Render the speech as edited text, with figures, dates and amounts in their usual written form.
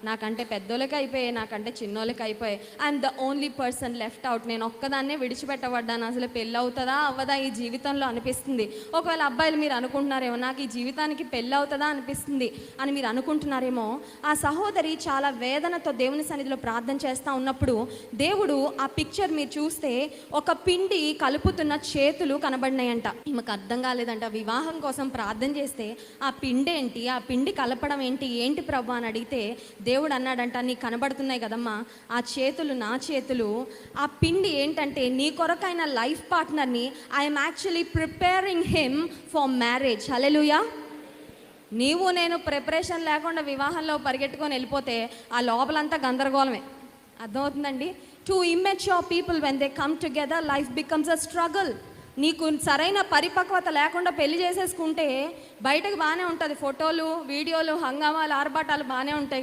నాకంటే పెద్దోళ్ళకి అయిపోయాయి, నాకంటే చిన్నోళ్ళకి అయిపోయాయి, I'm the only person left out, నేను ఒక్కదాన్నే విడిచిపెట్టబడ్డాను, అసలు పెళ్ళి అవుతుందా అవ్వదా ఈ జీవితంలో అనిపిస్తుంది. ఒకవేళ అబ్బాయిలు మీరు అనుకుంటున్నారేమో నాకు ఈ జీవితానికి పెళ్ళి అవుతుందా అనిపిస్తుంది అని మీరు అనుకుంటున్నారేమో. ఆ సహోదరి చాలా వేదనతో దేవుని సన్నిధిలో ప్రార్థన చేస్తూ ఉన్నప్పుడు దేవుడు ఆ పిక్చర్ మీరు చూస్తే ఒక పిండి కలుపుతున్న చేతులు కనబడినాయంట. ఈమెకు అర్థం కాలేదంట. వివాహం కోసం ప్రార్థన చేస్తే ఆ పిండి ఏంటి, ఆ పిండి కలపడం ఏంటి ప్రభు అని అడిగితే దేవుడు అన్నాడంట, నీకు కనబడుతున్నాయి కదమ్మా ఆ చేతులు నా చేతులు, ఆ పిండి ఏంటంటే నీ కొరకైన లైఫ్ పార్ట్నర్ని I'm actually preparing him for marriage. Hallelujah. నీవు నేను ప్రిపరేషన్ లేకుండా వివాహంలో పరిగెట్టుకొని వెళ్ళిపోతే ఆ లోపలంతా గందరగోళమే. అర్థమవుతుందండి? To immature people when they come together life becomes a struggle. నీకు సరైన పరిపక్వత లేకుండా పెళ్లి చేసేసుకుంటే బయటకు బాగానే ఉంటుంది, ఫోటోలు వీడియోలు హంగామాలు ఆర్భాటాలు బాగానే ఉంటాయి.